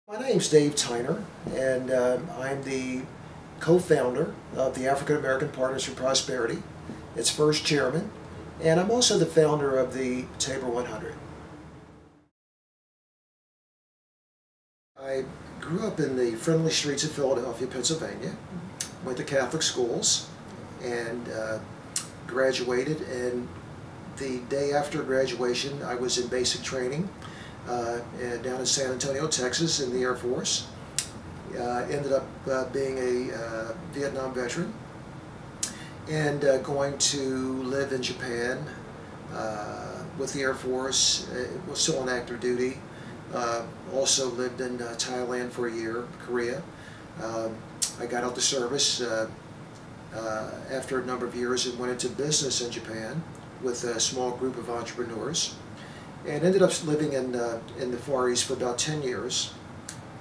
My name's Dave Tyner, and I'm the co-founder of the African American Partners for Prosperity, its first chairman, and I'm also the founder of the Tabor 100. I grew up in the friendly streets of Philadelphia, Pennsylvania, went to Catholic schools, and graduated, and the day after graduation I was in basic training down in San Antonio, Texas in the Air Force. Ended up being a Vietnam veteran and going to live in Japan with the Air Force. Was still on active duty. Also lived in Thailand for a year, Korea. I got out the service after a number of years and went into business in Japan with a small group of entrepreneurs, and ended up living in the Far East for about 10 years,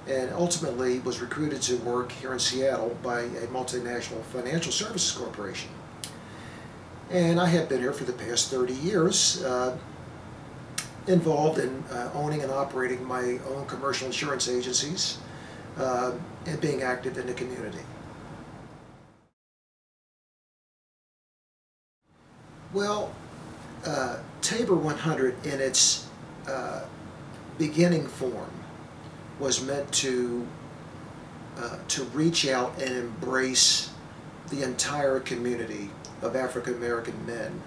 and ultimately was recruited to work here in Seattle by a multinational financial services corporation. And I have been here for the past 30 years, involved in owning and operating my own commercial insurance agencies and being active in the community. Well, Tabor 100 in its beginning form was meant to reach out and embrace the entire community of African American men,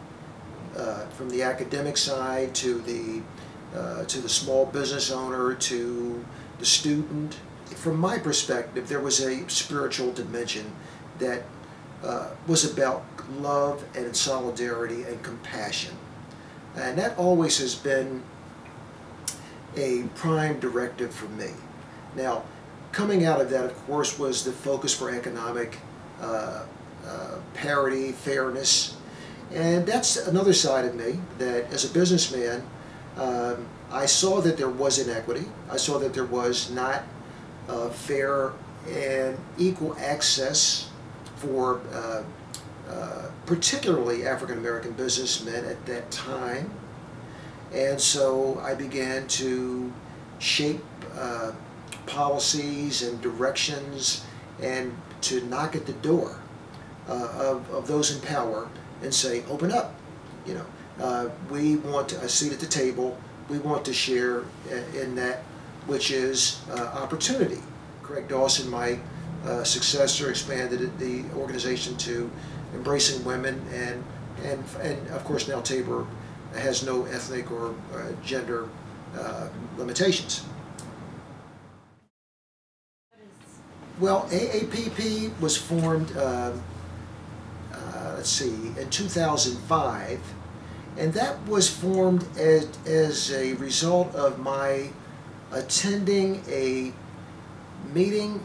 from the academic side to the small business owner to the student. From my perspective, there was a spiritual dimension that was about love and solidarity and compassion. And that always has been a prime directive for me. Now, coming out of that, of course, was the focus for economic parity, fairness. And that's another side of me that, as a businessman, I saw that there was inequity. I saw that there was not fair and equal access for particularly African American businessmen at that time. And so I began to shape policies and directions and to knock at the door of those in power and say, open up, we want a seat at the table, we want to share in that which is opportunity. Craig Dawson, my successor, expanded the organization to embracing women, and of course now Tabor has no ethnic or gender limitations. Well, AAPP was formed, let's see, in 2005, and that was formed as a result of my attending a meeting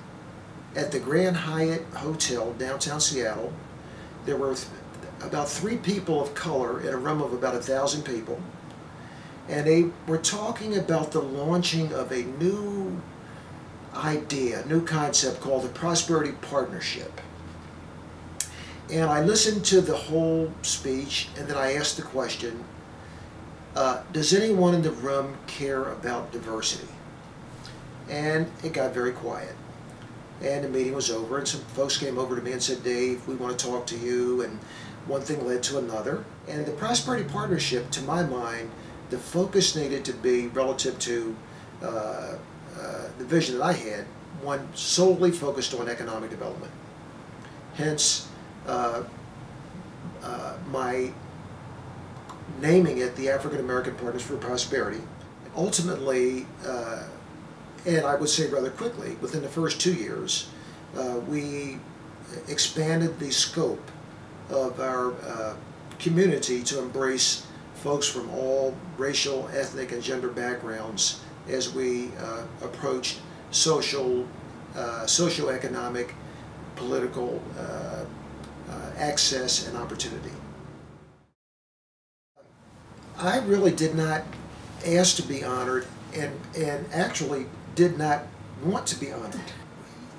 at the Grand Hyatt Hotel, downtown Seattle. There were about 3 people of color in a room of about 1,000 people, and they were talking about the launching of a new idea, new concept called the Prosperity Partnership. And I listened to the whole speech, and then I asked the question, does anyone in the room care about diversity? And it got very quiet. And the meeting was over, and some folks came over to me and said, Dave, we want to talk to you, and one thing led to another. And the Prosperity Partnership, to my mind, the focus needed to be relative to the vision that I had, one solely focused on economic development. Hence, my naming it the African American Partners for Prosperity. Ultimately, and I would say rather quickly, within the first 2 years, we expanded the scope of our community to embrace folks from all racial, ethnic, and gender backgrounds as we approached socioeconomic, political access and opportunity. I really did not ask to be honored, and actually did not want to be honored.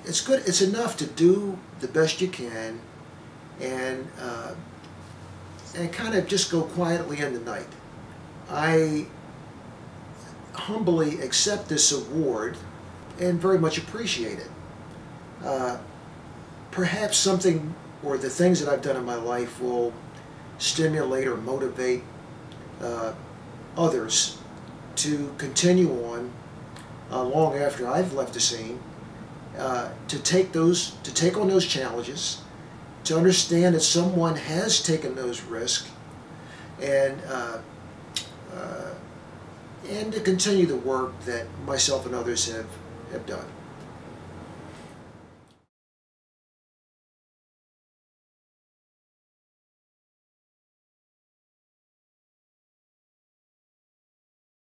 It's good. It's enough to do the best you can, and kind of just go quietly in the night. I humbly accept this award and very much appreciate it. Perhaps something or the things that I've done in my life will stimulate or motivate others to continue on long after I've left the scene, to take on those challenges, to understand that someone has taken those risks, and to continue the work that myself and others have done.